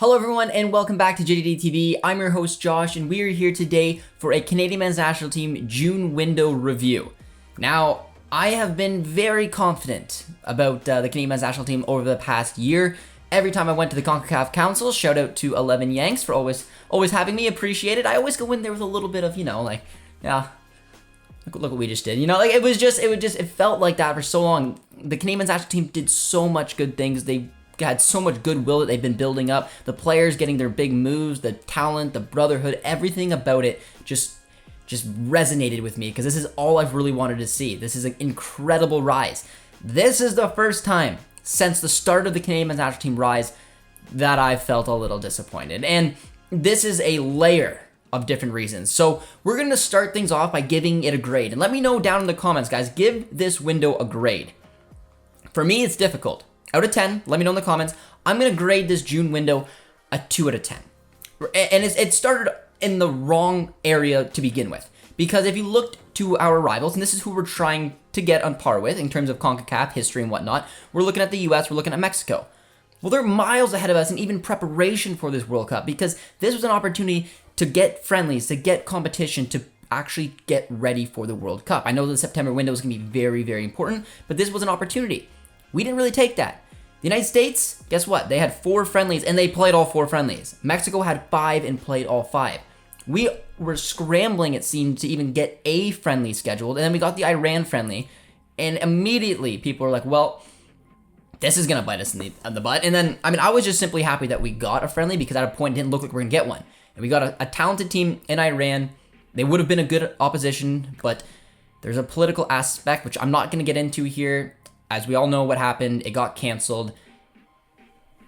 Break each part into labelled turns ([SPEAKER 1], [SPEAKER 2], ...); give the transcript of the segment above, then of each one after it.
[SPEAKER 1] Hello everyone and welcome back to JDD TV. I'm your host Josh and we are here today for a Canadian men's national team June window review. Now, I have been very confident about the Canadian men's national team over the past year. Every time I went to the CONCACAF Council, shout out to 11 Yanks for always having me, appreciate it. I always go in there with a little bit of, look what we just did. It felt like that for so long. The Canadian men's national team did so much good things. They had so much goodwill that they've been building up. The players getting their big moves, the talent, the brotherhood, everything about it just resonated with me because this is all I've really wanted to see. This is an incredible rise. This is the first time since the start of the Canadian men's national team rise that I felt a little disappointed. And this is a layer of different reasons. So we're going to start things off by giving it a grade. And let me know down in the comments, guys, give this window a grade. For me, it's difficult. Out of 10, let me know in the comments. I'm going to grade this June window a 2 out of 10. And it started in the wrong area to begin with. Because if you looked to our rivals, and this is who we're trying to get on par with in terms of CONCACAF history and whatnot, we're looking at the US, we're looking at Mexico. Well, they're miles ahead of us in even preparation for this World Cup because this was an opportunity to get friendlies, to get competition, to actually get ready for the World Cup. I know the September window is going to be very, very important, but this was an opportunity. We didn't really take that. The United States, guess what? They had 4 friendlies and they played all 4 friendlies. Mexico had 5 and played all 5. We were scrambling, it seemed, to even get a friendly scheduled, and then we got the Iran friendly, and immediately people were like, well, this is going to bite us in the butt. And then, I was just simply happy that we got a friendly because at a point it didn't look like we were going to get one. And we got a talented team in Iran. They would have been a good opposition, but there's a political aspect, which I'm not going to get into here. As we all know what happened, it got canceled.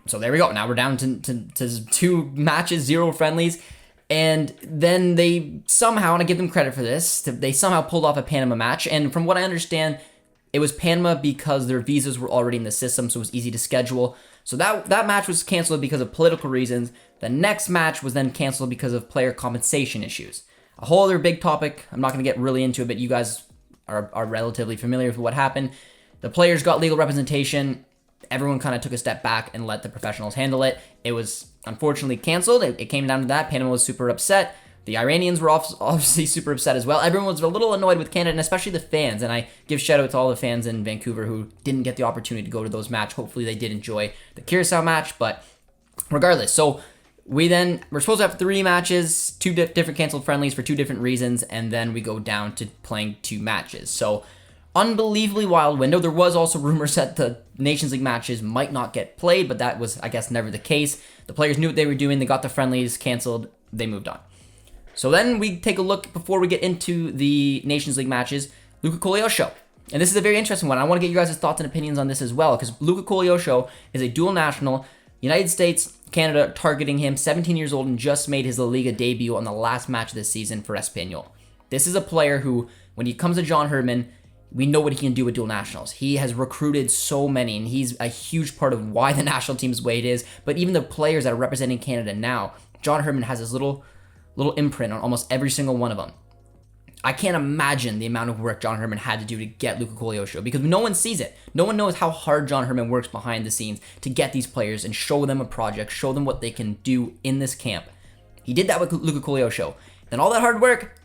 [SPEAKER 1] So there we go. Now we're down to 2 matches, 0 friendlies. And then they somehow, and I give them credit for this, they somehow pulled off a Panama match. And from what I understand, it was Panama because their visas were already in the system, so it was easy to schedule. So that match was canceled because of political reasons. The next match was then canceled because of player compensation issues. A whole other big topic. I'm not going to get really into it, but you guys are relatively familiar with what happened. The players got legal representation. Everyone kind of took a step back and let the professionals handle it. It was unfortunately canceled. It came down to that. Panama was super upset. The Iranians were obviously super upset as well. Everyone was a little annoyed with Canada, and especially the fans. And I give shout out to all the fans in Vancouver who didn't get the opportunity to go to those matches. Hopefully they did enjoy the Curaçao match. But regardless, so we're supposed to have 3 matches, 2 different canceled friendlies for 2 different reasons, and then we go down to playing 2 matches. So unbelievably wild window. There was also rumors that the Nations League matches might not get played, but that was, I guess, never the case. The players knew what they were doing. They got the friendlies canceled. They moved on. So then we take a look, before we get into the Nations League matches, Luca Koleosho. And this is a very interesting one. I want to get your guys' thoughts and opinions on this as well, because Luca Koleosho is a dual national, United States, Canada targeting him, 17 years old, and just made his La Liga debut on the last match of the season for Espanyol. This is a player who, when he comes to John Herdman, we know what he can do with dual nationals. He has recruited so many, and he's a huge part of why the national team's the way it is. But even the players that are representing Canada now, John Herdman has his little imprint on almost every single one of them. I can't imagine the amount of work John Herdman had to do to get Luca Koleosho because no one sees it. No one knows how hard John Herdman works behind the scenes to get these players and show them a project, show them what they can do in this camp. He did that with Luca Koleosho. Then all that hard work,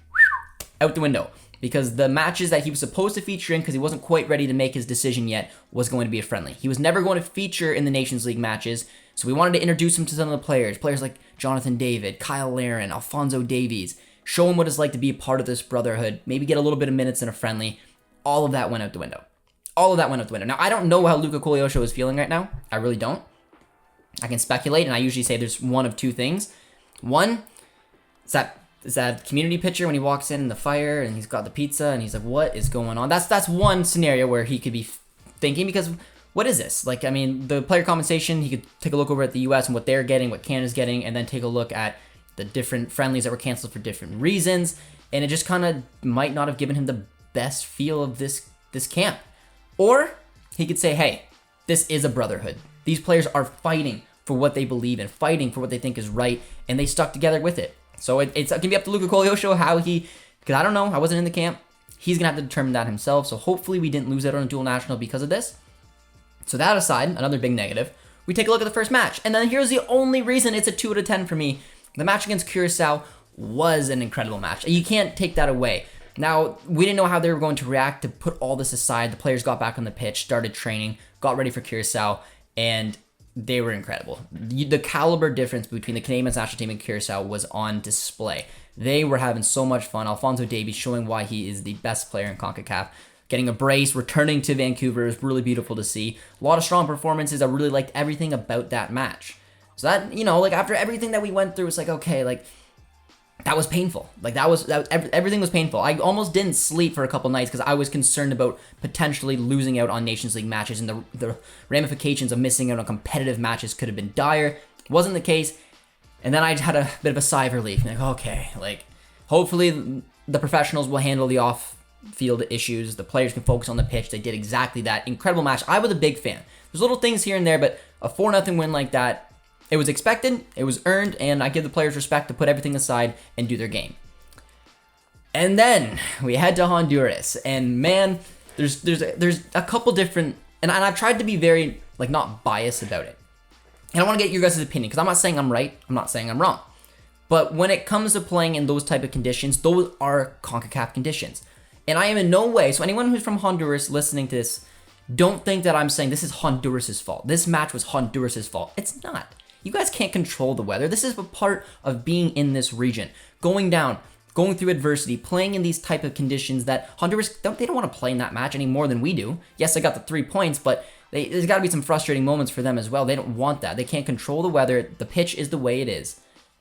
[SPEAKER 1] out the window. Because the matches that he was supposed to feature in, because he wasn't quite ready to make his decision yet, was going to be a friendly. He was never going to feature in the Nations League matches, so we wanted to introduce him to some of the players like Jonathan David, Kyle Larin, Alphonso Davies, show him what it's like to be a part of this brotherhood, maybe get a little bit of minutes in a friendly. All of that went out the window. Now, I don't know how Luca Koleosho is feeling right now. I really don't. I can speculate, and I usually say there's one of 2 things. One, is that community picture when he walks in the fire and he's got the pizza and he's like, what is going on? That's one scenario where he could be thinking, because what is this? The player compensation, he could take a look over at the US and what they're getting, what Canada's getting, and then take a look at the different friendlies that were canceled for different reasons. And it just kind of might not have given him the best feel of this camp. Or he could say, hey, this is a brotherhood. These players are fighting for what they believe in, fighting for what they think is right, and they stuck together with it. So it's going to be up to Luca Koleosho how because I don't know, I wasn't in the camp. He's going to have to determine that himself. So hopefully we didn't lose out on a dual national because of this. So that aside, another big negative, we take a look at the first match. And then here's the only reason it's a 2 out of 10 for me. The match against Curaçao was an incredible match. You can't take that away. Now, we didn't know how they were going to react to put all this aside. The players got back on the pitch, started training, got ready for Curaçao, and they were incredible. The caliber difference between the Canadian men's national team and Curaçao was on display. They were having so much fun. Alphonso Davies showing why he is the best player in CONCACAF. Getting a brace, returning to Vancouver is really beautiful to see. A lot of strong performances. I really liked everything about that match. So that, you know, like after everything that we went through, it's like, okay, like that was painful. Like everything was painful. I almost didn't sleep for a couple nights because I was concerned about potentially losing out on Nations League matches, and the ramifications of missing out on competitive matches could have been dire. Wasn't the case. And then I had a bit of a sigh of relief. Like, okay, like hopefully the professionals will handle the off-field issues. The players can focus on the pitch. They did exactly that. Incredible match. I was a big fan. There's little things here and there, but a 4-0 win like that, it was expected, it was earned, and I give the players respect to put everything aside and do their game. And then we head to Honduras, and man, there's a couple different, and I've tried to be very, like, not biased about it. And I want to get your guys' opinion, because I'm not saying I'm right, I'm not saying I'm wrong. But when it comes to playing in those type of conditions, those are CONCACAF conditions. And I am in no way, so anyone who's from Honduras listening to this, don't think that I'm saying this is Honduras' fault. This match was Honduras' fault. It's not. You guys can't control the weather. This is a part of being in this region. Going down, going through adversity, playing in these type of conditions that Honduras, they don't want to play in that match any more than we do. Yes, they got the 3 points, but there's got to be some frustrating moments for them as well. They don't want that. They can't control the weather. The pitch is the way it is.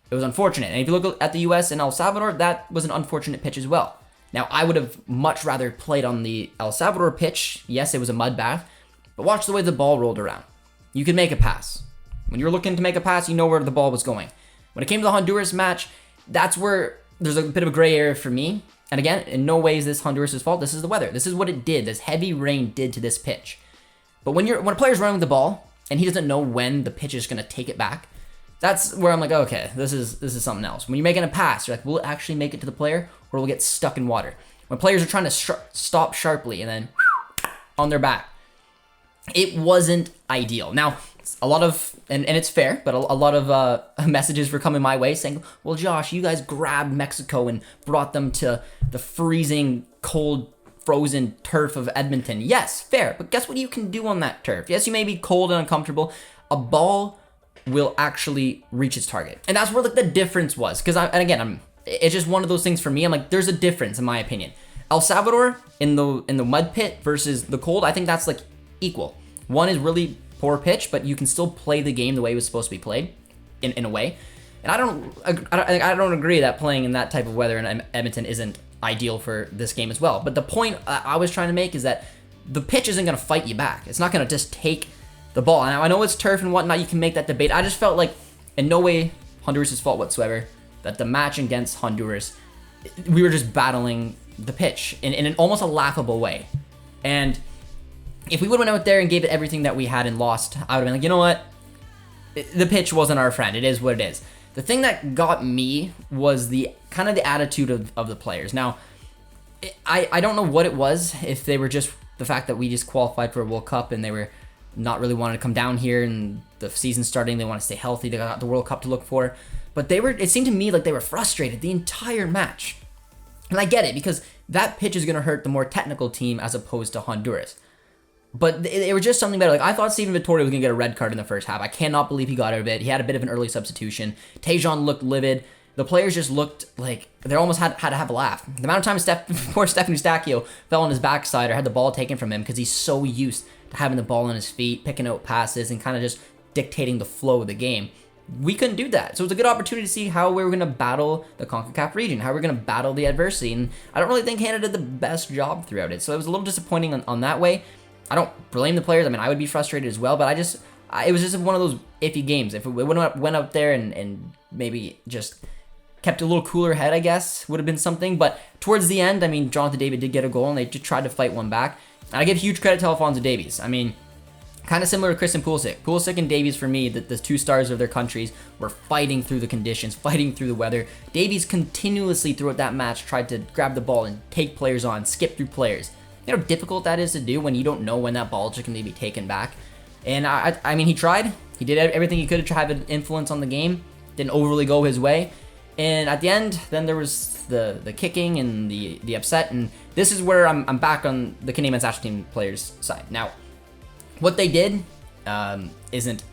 [SPEAKER 1] It was unfortunate. And if you look at the U.S. and El Salvador, that was an unfortunate pitch as well. Now, I would have much rather played on the El Salvador pitch. Yes, it was a mud bath, but watch the way the ball rolled around. You could make a pass. When you're looking to make a pass, you know where the ball was going. When it came to the Honduras match, that's where there's a bit of a gray area for me. And again, in no way is this Honduras' fault. This is the weather. This is what it did. This heavy rain did to this pitch. But when a player's running with the ball and he doesn't know when the pitch is going to take it back, that's where I'm like, okay, this is something else. When you're making a pass, you're like, will it actually make it to the player, or will it get stuck in water? When players are trying to stop sharply and then on their back, it wasn't ideal. Now, a lot of, and it's fair, but a lot of messages were coming my way saying, well, Josh, you guys grabbed Mexico and brought them to the freezing, cold, frozen turf of Edmonton. Yes, fair, but guess what you can do on that turf? Yes, you may be cold and uncomfortable. A ball will actually reach its target. And that's where the difference was. Because, it's just one of those things for me. I'm like, there's a difference in my opinion. El Salvador in the mud pit versus the cold, I think that's like equal. One is really poor pitch, but you can still play the game the way it was supposed to be played, in a way. And I don't agree that playing in that type of weather in Edmonton isn't ideal for this game as well. But the point I was trying to make is that the pitch isn't going to fight you back. It's not going to just take the ball. And I know it's turf and whatnot. You can make that debate. I just felt like in no way Honduras' fault whatsoever that the match against Honduras, we were just battling the pitch in an almost a laughable way. And if we would have went out there and gave it everything that we had and lost, I would have been like, you know what? The pitch wasn't our friend. It is what it is. The thing that got me was the kind of the attitude of the players. Now, I don't know what it was, if they were just the fact that we just qualified for a World Cup and they were not really wanting to come down here and the season's starting, they want to stay healthy, they got the World Cup to look for. But it seemed to me like they were frustrated the entire match. And I get it, because that pitch is going to hurt the more technical team as opposed to Honduras. But it was just something better. Like, I thought Steven Vittoria was going to get a red card in the first half. I cannot believe he got out of it. He had a bit of an early substitution. Tejan looked livid. The players just looked like they almost had to have a laugh. The amount of time poor Stefan Eustachio fell on his backside or had the ball taken from him because he's so used to having the ball on his feet, picking out passes, and kind of just dictating the flow of the game. We couldn't do that. So it was a good opportunity to see how we were going to battle the CONCACAF region, how we're going to battle the adversity. And I don't really think Canada did the best job throughout it. So it was a little disappointing on that way. I don't blame the players. I mean, I would be frustrated as well, but it was just one of those iffy games. If we went out there and maybe just kept a little cooler head, I guess, would have been something. But towards the end, I mean, Jonathan David did get a goal, and they just tried to fight one back. And I give huge credit to Alphonso Davies. I mean, kind of similar to Christian Pulisic. Pulisic and Davies, for me, the two stars of their countries, were fighting through the conditions, fighting through the weather. Davies continuously throughout that match tried to grab the ball and take players on, skip through players. You know how difficult that is to do when you don't know when that ball is going to be taken back. And I mean, he tried. He did everything he could to try to have an influence on the game. Didn't overly go his way. And at the end, then there was the kicking and the upset. And this is where I'm back on the Canadian men's national team players' side. Now, what they did isn't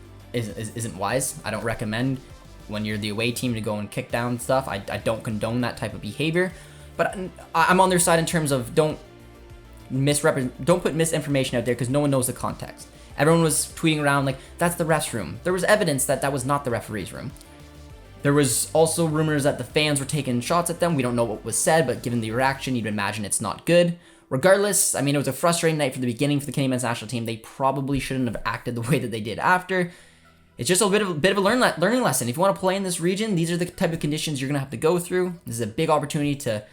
[SPEAKER 1] wise. I don't recommend when you're the away team to go and kick down stuff. I don't condone that type of behavior. But I'm on their side in terms of don't put misinformation out there because no one knows the context. Everyone was tweeting around like, that's the ref's room. There was evidence that that was not the referee's room. There was also rumors that the fans were taking shots at them. We don't know what was said, but given the reaction, you'd imagine it's not good. Regardless, I mean, it was a frustrating night from the beginning for the Canadian men's national team. They probably shouldn't have acted the way that they did after. It's just a bit of a learning lesson. If you want to play in this region, these are the type of conditions you're going to have to go through. This is a big opportunity to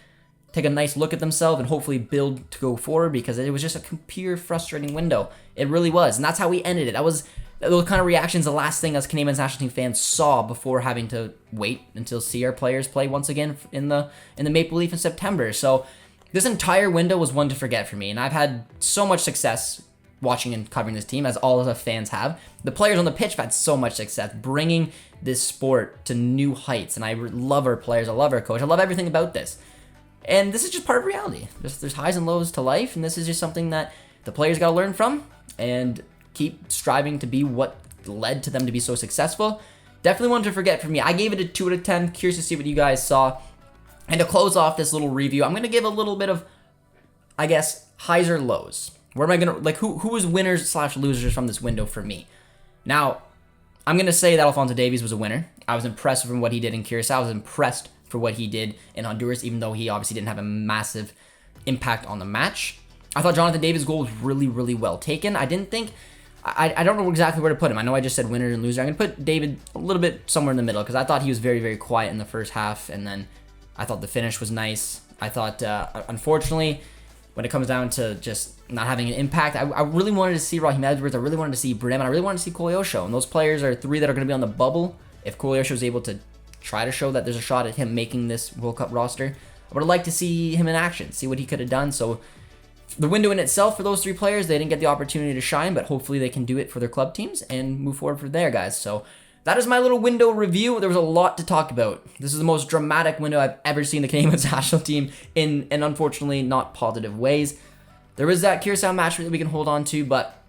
[SPEAKER 1] take a nice look at themselves and hopefully build to go forward, because it was just a pure frustrating window. It really was, and that's how we ended it. That was those kind of reactions, the last thing us Canadian men's national team fans saw before having to wait until see our players play once again in the Maple Leaf in September. So this entire window was one to forget for me, and I've had so much success watching and covering this team, as all of the fans have. The players on the pitch have had so much success bringing this sport to new heights, and I love our players, I love our coach, I love everything about this. And this is just part of reality. There's highs and lows to life, and this is just something that the players got to learn from and keep striving to be what led to them to be so successful. Definitely one to forget for me. I gave it a 2 out of 10. Curious to see what you guys saw. And to close off this little review, I'm going to give a little bit of, I guess, highs or lows. Where am I going to, like, who was winners slash losers from this window for me? Now, I'm going to say that Alphonso Davies was a winner. I was impressed from what he did in Curaçao. I was impressed for what he did in Honduras, even though he obviously didn't have a massive impact on the match. I thought Jonathan David's goal was really, really well taken. I didn't think, I don't know exactly where to put him. I know I just said winner and loser. I'm going to put David a little bit somewhere in the middle, because I thought he was very, very quiet in the first half, and then I thought the finish was nice. I thought, unfortunately, when it comes down to just not having an impact, I really wanted to see Raheem Edwards, I really wanted to see Brem, and I really wanted to see Koleosho, and those players are three that are going to be on the bubble. If Koleosho is able to try to show that there's a shot at him making this World Cup roster, I would have liked to see him in action, see what he could have done. So the window in itself for those three players, they didn't get the opportunity to shine, but hopefully they can do it for their club teams and move forward from there, guys. So that is my little window review. There was a lot to talk about. This is the most dramatic window I've ever seen the Canadian men's national team in unfortunately not positive ways. There is that Curaçao match that we can hold on to, but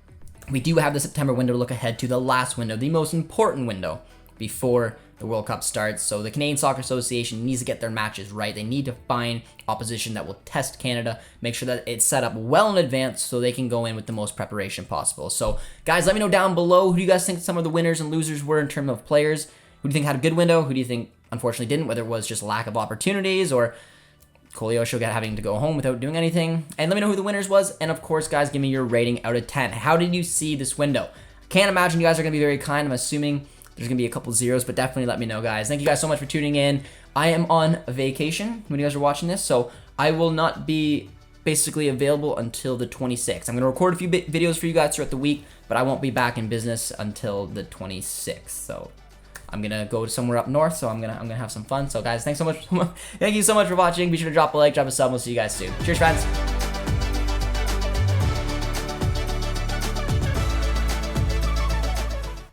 [SPEAKER 1] we do have the September window to look ahead to, the last window, the most important window before the World Cup starts. So the Canadian Soccer Association needs to get their matches right. They need to find opposition that will test Canada, make sure that it's set up well in advance so they can go in with the most preparation possible. So guys, let me know down below, who do you guys think some of the winners and losers were in terms of players? Who do you think had a good window? Who do you think unfortunately didn't, whether it was just lack of opportunities or Koleosho having to go home without doing anything? And let me know who the winners was. And of course, guys, give me your rating out of 10. How did you see this window? Can't imagine you guys are going to be very kind. I'm assuming there's going to be a couple zeros, but definitely let me know, guys. Thank you guys so much for tuning in. I am on vacation when you guys are watching this, so I will not be basically available until the 26th. I'm going to record a few videos for you guys throughout the week, but I won't be back in business until the 26th. So I'm going to go somewhere up north, so I'm going to have some fun. So guys, thanks so much. Thank you so much for watching. Be sure to drop a like, drop a sub. We'll see you guys soon. Cheers, friends.